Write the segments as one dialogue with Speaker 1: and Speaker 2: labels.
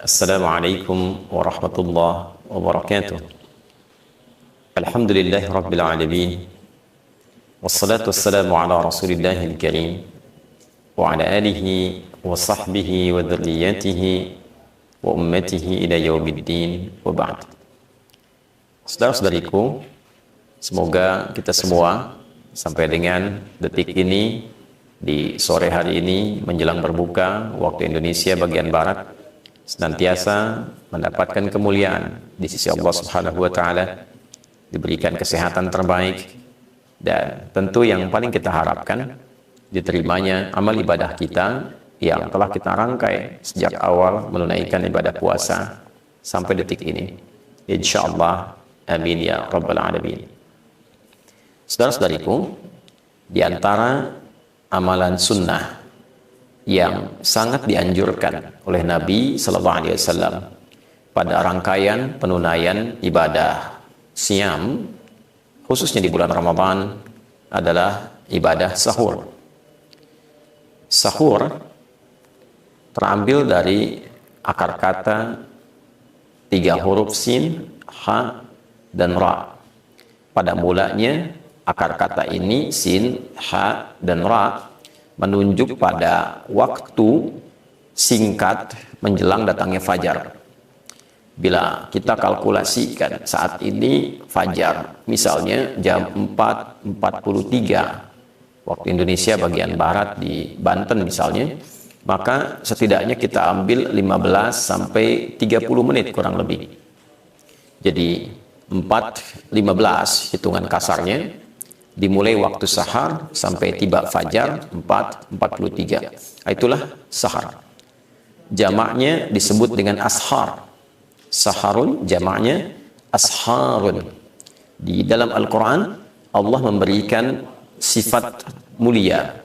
Speaker 1: Assalamualaikum warahmatullahi wabarakatuh. Alhamdulillahi rabbil alamin. Wassalatu wassalamu ala rasulillahil karim wa ala alihi wa sahbihi wa dhurriyyatihi wa ummatihi ila yaumiddin wa ba'd. Saudara-saudariku, semoga kita semua sampai dengan detik ini, di sore hari ini menjelang berbuka waktu Indonesia bagian barat, senantiasa mendapatkan kemuliaan di sisi Allah Subhanahu wa taala, diberikan kesehatan terbaik, dan tentu yang paling kita harapkan diterimanya amal ibadah kita yang telah kita rangkai sejak awal menunaikan ibadah puasa sampai detik ini. Insyaallah, amin ya rabbal alamin. Saudara-saudariku, di antara amalan sunnah yang sangat dianjurkan oleh Nabi Sallallahu Alaihi Wasallam pada rangkaian penunaian ibadah siam, khususnya di bulan Ramadan, adalah ibadah sahur. Sahur terambil dari akar kata 3 huruf sin, ha, dan ra. Pada mulanya akar kata ini sin, ha, dan ra menunjuk pada waktu singkat menjelang datangnya fajar. Bila kita kalkulasikan saat ini fajar, misalnya jam 4.43 waktu Indonesia bagian barat di Banten misalnya, maka setidaknya kita ambil 15 sampai 30 menit kurang lebih. Jadi 4.15 hitungan kasarnya, dimulai waktu sahar sampai tiba fajar 4.43. Itulah sahar. Jamaknya disebut dengan ashar. Saharun jamaknya asharun. Di dalam Al-Quran Allah memberikan sifat mulia,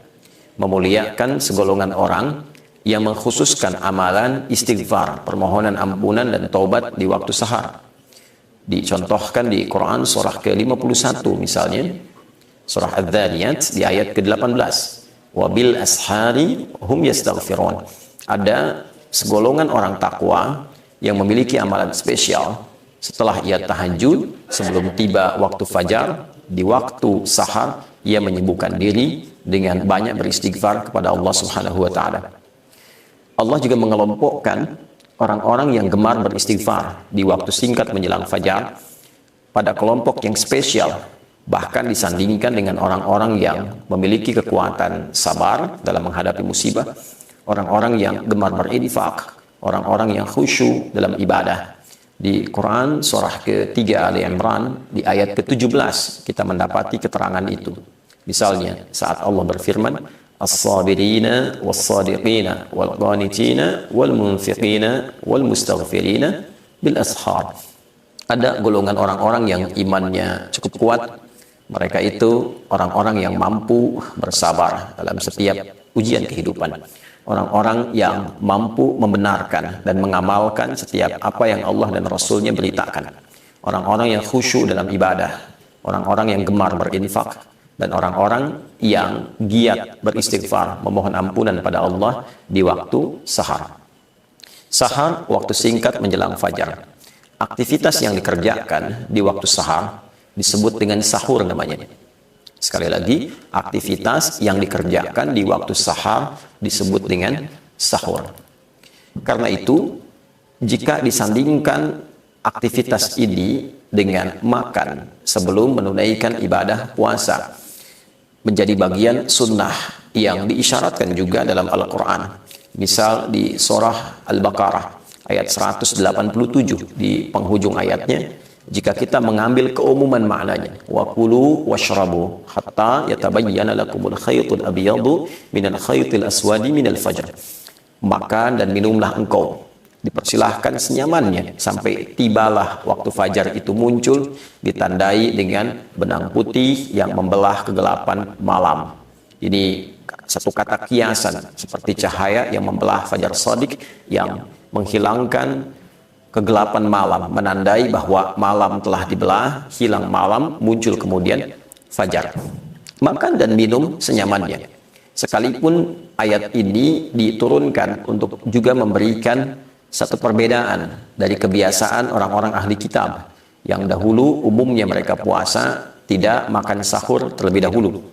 Speaker 1: memuliakan segolongan orang yang mengkhususkan amalan istighfar, permohonan ampunan dan taubat di waktu sahar. Dicontohkan di Quran surah ke-51 misalnya, surah Adz-Dzariyat di ayat ke-18. Wabil ashari hum yastaghfirun. Ada segolongan orang takwa yang memiliki amalan spesial setelah ia tahajud, sebelum tiba waktu fajar, di waktu sahar ia menyibukkan diri dengan banyak beristighfar kepada Allah Subhanahu wa taala. Allah juga mengelompokkan orang-orang yang gemar beristighfar di waktu singkat menjelang fajar pada kelompok yang spesial, bahkan disandingkan dengan orang-orang yang memiliki kekuatan sabar dalam menghadapi musibah, orang-orang yang gemar berinfak, orang-orang yang khusyuk dalam ibadah. Di Quran surah ke-3 Ali Imran di ayat ke-17 kita mendapati keterangan itu. Misalnya saat Allah berfirman, as-sabirina was-sadiqina wal-qanitina wal-munfiqina wal-mustaghfirina bil ashar. Ada golongan orang-orang yang imannya cukup kuat. Mereka itu orang-orang yang mampu bersabar dalam setiap ujian kehidupan. Orang-orang yang mampu membenarkan dan mengamalkan setiap apa yang Allah dan Rasulnya beritakan. Orang-orang yang khusyuk dalam ibadah. Orang-orang yang gemar berinfak. Dan orang-orang yang giat beristighfar, memohon ampunan pada Allah di waktu sahar. Sahar, waktu singkat menjelang fajar. Aktivitas yang dikerjakan di waktu sahar disebut dengan sahur namanya. Sekali lagi, aktivitas yang dikerjakan di waktu sahar disebut dengan sahur. Karena itu, jika disandingkan aktivitas ini dengan makan sebelum menunaikan ibadah puasa, menjadi bagian sunnah yang diisyaratkan juga dalam Al-Quran. Misal di surah Al-Baqarah ayat 187 di penghujung ayatnya, jika kita mengambil keumuman maknanya, wa kulu washrabu hatta yatabayyana lakumul khaytul abyadu minal khaytil aswadi minal fajr. Makan dan minumlah engkau, dipersilahkan senyamannya sampai tibalah waktu fajar itu muncul, ditandai dengan benang putih yang membelah kegelapan malam. Ini satu kata kiasan seperti cahaya yang membelah fajar shadiq yang menghilangkan kegelapan malam, menandai bahwa malam telah dibelah, hilang malam, muncul kemudian fajar. Makan dan minum senyamannya. Sekalipun ayat ini diturunkan untuk juga memberikan satu perbedaan dari kebiasaan orang-orang ahli kitab yang dahulu umumnya mereka puasa tidak makan sahur terlebih dahulu,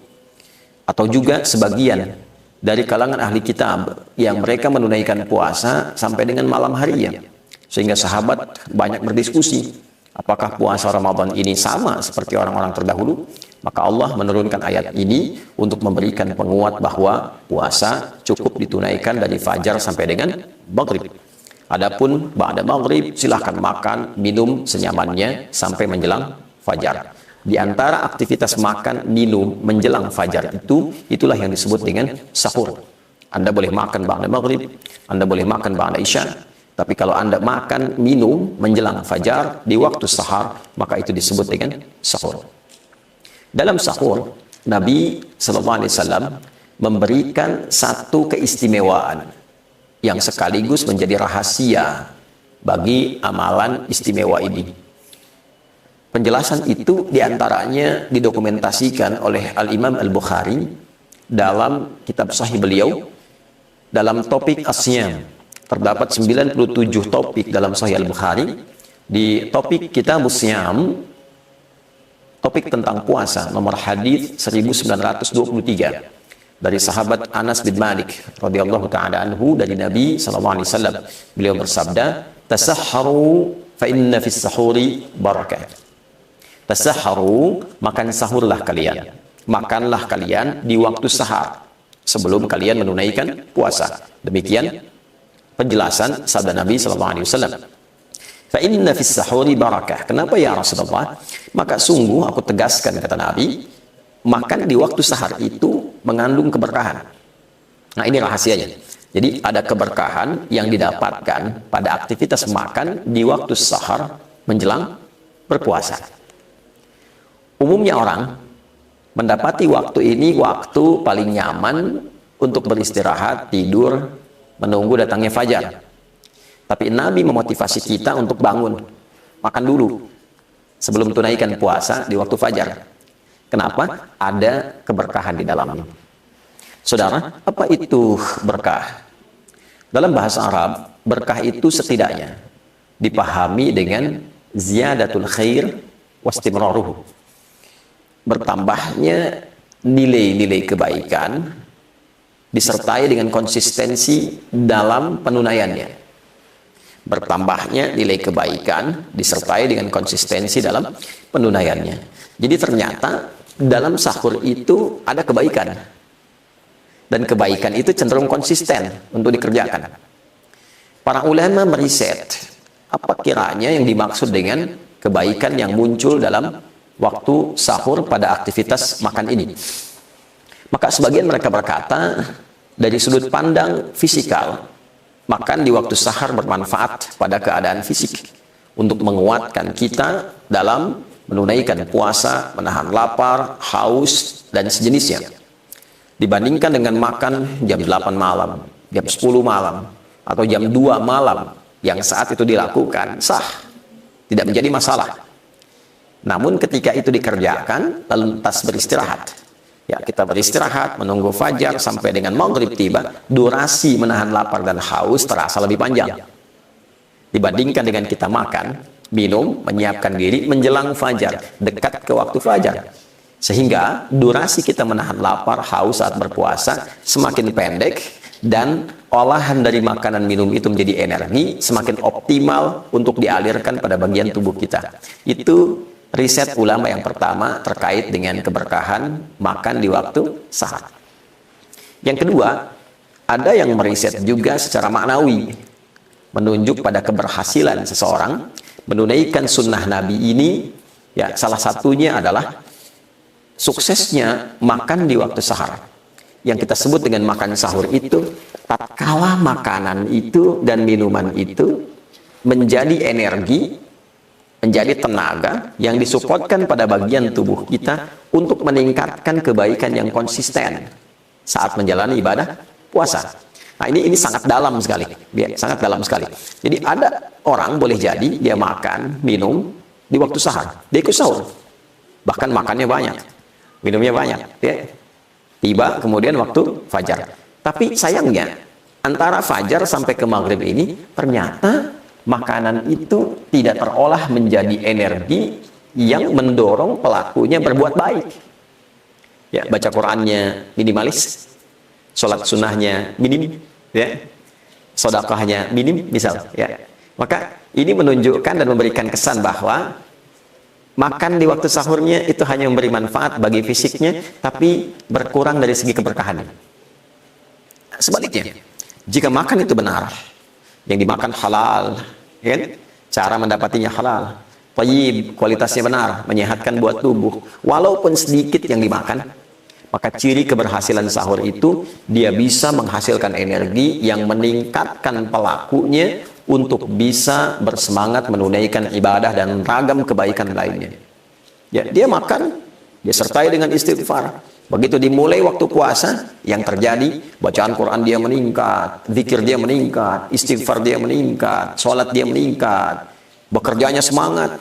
Speaker 1: atau juga sebagian dari kalangan ahli kitab yang mereka menunaikan puasa sampai dengan malam harinya, sehingga sahabat banyak berdiskusi apakah puasa Ramadan ini sama seperti orang-orang terdahulu. Maka Allah menurunkan ayat ini untuk memberikan penguat bahwa puasa cukup ditunaikan dari fajar sampai dengan maghrib. Adapun ba'da maghrib silahkan makan, minum senyamannya sampai menjelang fajar. Di antara aktivitas makan, minum menjelang fajar itulah yang disebut dengan sahur. Anda boleh makan ba'da maghrib, Anda boleh makan ba'da isya, tapi kalau Anda makan, minum menjelang fajar di waktu sahar, maka itu disebut dengan sahur. Dalam sahur, Nabi SAW memberikan satu keistimewaan yang sekaligus menjadi rahasia bagi amalan istimewa ini. Penjelasan itu diantaranya didokumentasikan oleh Al-Imam Al-Bukhari dalam kitab sahih beliau dalam topik Asyam. Terdapat 97 topik dalam sahih Al-Bukhari. Di topik Kitab Asyam, topik tentang puasa, nomor hadis 1923 dari sahabat Anas bin Malik radhiyallahu taala anhu dari Nabi sallallahu alaihi wasallam. Beliau bersabda, "Tasahharu fa inna fis sahuri barakah." Tasahharu, makan sahurlah kalian. Makanlah kalian di waktu sahar sebelum kalian menunaikan puasa. Demikian penjelasan sabda Nabi sallallahu alaihi wasallam. Fa inna fis sahuri barakah. Kenapa ya Rasulullah? Maka sungguh aku tegaskan, kata Nabi, makan di waktu sahar itu mengandung keberkahan. Nah, ini rahasianya. Jadi ada keberkahan yang didapatkan pada aktivitas makan di waktu sahar menjelang berpuasa. Umumnya orang mendapati waktu ini waktu paling nyaman untuk beristirahat, tidur, menunggu datangnya fajar. Tapi Nabi memotivasi kita untuk bangun, makan dulu sebelum tunaikan puasa di waktu fajar. Kenapa? Ada keberkahan di dalamnya. Saudara, apa itu berkah? Dalam bahasa Arab, berkah itu setidaknya dipahami dengan ziyadatul khair wastimraruhu. Bertambahnya nilai-nilai kebaikan disertai dengan konsistensi dalam penunaiannya. Bertambahnya nilai kebaikan disertai dengan konsistensi dalam penunaiannya. Jadi ternyata dalam sahur itu ada kebaikan, dan kebaikan itu cenderung konsisten untuk dikerjakan. Para ulama meriset apa kiranya yang dimaksud dengan kebaikan yang muncul dalam waktu sahur pada aktivitas makan ini. Maka sebagian mereka berkata, dari sudut pandang fisikal, makan di waktu sahar bermanfaat pada keadaan fisik untuk menguatkan kita dalam menunaikan puasa, menahan lapar, haus, dan sejenisnya. Dibandingkan dengan makan jam 8 malam, jam 10 malam, atau jam 2 malam yang saat itu dilakukan, sah, tidak menjadi masalah. Namun ketika itu dikerjakan, lalu lantas beristirahat. Ya, kita beristirahat, menunggu fajar sampai dengan maghrib tiba, durasi menahan lapar dan haus terasa lebih panjang dibandingkan dengan kita makan, minum, menyiapkan diri menjelang fajar, dekat ke waktu fajar. Sehingga durasi kita menahan lapar, haus saat berpuasa semakin pendek, dan olahan dari makanan minum itu menjadi energi semakin optimal untuk dialirkan pada bagian tubuh kita. Itu riset ulama yang pertama terkait dengan keberkahan makan di waktu sahar. Yang kedua, ada yang meriset juga secara maknawi, menunjuk pada keberhasilan seseorang menunaikan sunnah Nabi ini. Ya, salah satunya adalah suksesnya makan di waktu sahar. Yang kita sebut dengan makan sahur itu, tatkala makanan itu dan minuman itu menjadi energi, menjadi tenaga yang disupport-kan pada bagian tubuh kita untuk meningkatkan kebaikan yang konsisten saat menjalani ibadah puasa. Nah, ini sangat dalam sekali, sangat dalam sekali. Jadi ada orang boleh jadi dia makan, minum di waktu sahar, dia ikut sahur, bahkan makannya banyak, minumnya banyak, ya. Tiba kemudian waktu fajar. Tapi sayangnya antara fajar sampai ke maghrib ini ternyata makanan itu tidak terolah menjadi energi yang mendorong pelakunya berbuat baik. Ya, baca Qur'annya minimalis, sholat sunnahnya minim, ya, sedekahnya minim, misal. Ya. Maka ini menunjukkan dan memberikan kesan bahwa makan di waktu sahurnya itu hanya memberi manfaat bagi fisiknya, tapi berkurang dari segi keberkahannya. Sebaliknya, jika makan itu benar, yang dimakan halal, ya kan? Cara mendapatinya halal, thayyib, kualitasnya benar, menyehatkan buat tubuh, walaupun sedikit yang dimakan, maka ciri keberhasilan sahur itu dia bisa menghasilkan energi yang meningkatkan pelakunya untuk bisa bersemangat menunaikan ibadah dan ragam kebaikan lainnya. Ya, dia makan, dia sertai dengan istighfar. Begitu dimulai waktu puasa, yang terjadi bacaan Quran dia meningkat, zikir dia meningkat, istighfar dia meningkat, sholat dia meningkat, bekerjanya semangat.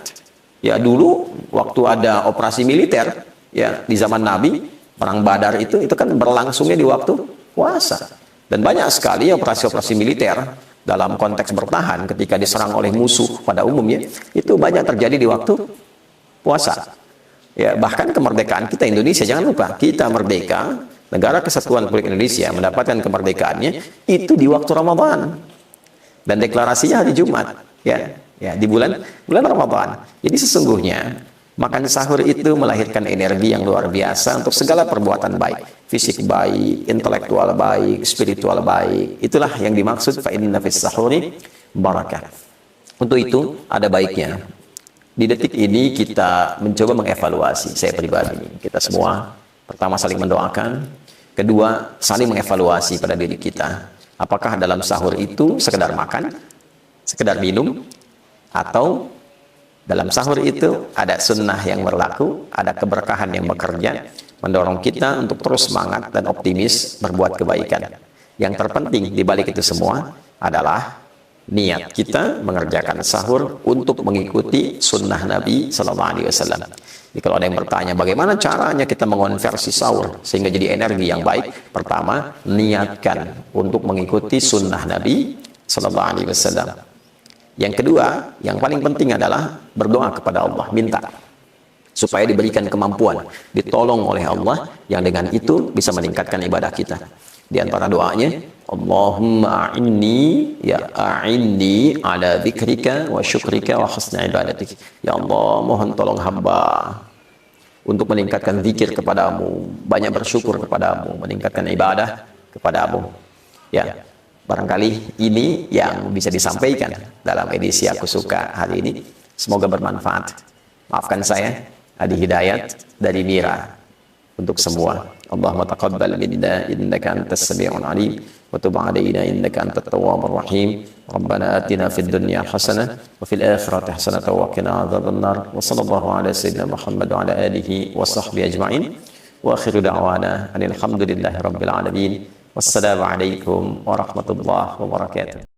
Speaker 1: Ya, dulu waktu ada operasi militer, ya di zaman Nabi, perang Badar itu kan berlangsungnya di waktu puasa. Dan banyak sekali operasi-operasi militer dalam konteks bertahan ketika diserang oleh musuh pada umumnya, itu banyak terjadi di waktu puasa. Ya, bahkan kemerdekaan kita Indonesia, jangan lupa, kita merdeka, negara kesatuan Republik Indonesia mendapatkan kemerdekaannya itu di waktu Ramadan. Dan deklarasinya hari Jumat, ya, di bulan Ramadan. Jadi sesungguhnya makan sahur itu melahirkan energi yang luar biasa untuk segala perbuatan baik, fisik baik, intelektual baik, spiritual baik. Itulah yang dimaksud fa inna fis sahuri barakah. Untuk itu ada baiknya di detik ini kita mencoba mengevaluasi, saya pribadi, kita semua, pertama saling mendoakan, kedua saling mengevaluasi pada diri kita. Apakah dalam sahur itu sekedar makan, sekedar minum, atau dalam sahur itu ada sunnah yang berlaku, ada keberkahan yang bekerja, mendorong kita untuk terus semangat dan optimis berbuat kebaikan. Yang terpenting di balik itu semua adalah niat kita mengerjakan sahur untuk mengikuti sunnah Nabi SAW. Jadi kalau ada yang bertanya bagaimana caranya kita mengonversi sahur sehingga jadi energi yang baik, pertama niatkan untuk mengikuti sunnah Nabi SAW. Yang kedua, yang paling penting adalah berdoa kepada Allah, minta supaya diberikan kemampuan, ditolong oleh Allah yang dengan itu bisa meningkatkan ibadah kita. Di antara doanya, Allahumma a'inni ala dzikrika wa syukrika wa husni ibadatik. Ya Allah, mohon tolong hamba untuk meningkatkan zikir kepadamu, banyak bersyukur kepadamu, meningkatkan ibadah kepadamu. Ya, barangkali ini yang bisa disampaikan dalam edisi Aku Suka hari ini. Semoga bermanfaat. Maafkan saya, Adi Hidayat dari Mira untuk semua. Allahumma taqabbal minna innaka antas sami'ul alim wa tub 'alaina innaka antat tawwabur rahim. Rabbana atina fid dunya hasanah wa fil akhirati hasanah wa qina adzabannar. Wa sallallahu ala sayyidina Muhammad wa ala alihi wa sahbihi ajma'in. Wa akhiru da'wana alhamdulillahi rabbil alamin. Wassalamu alaikum warahmatullahi wabarakatuh.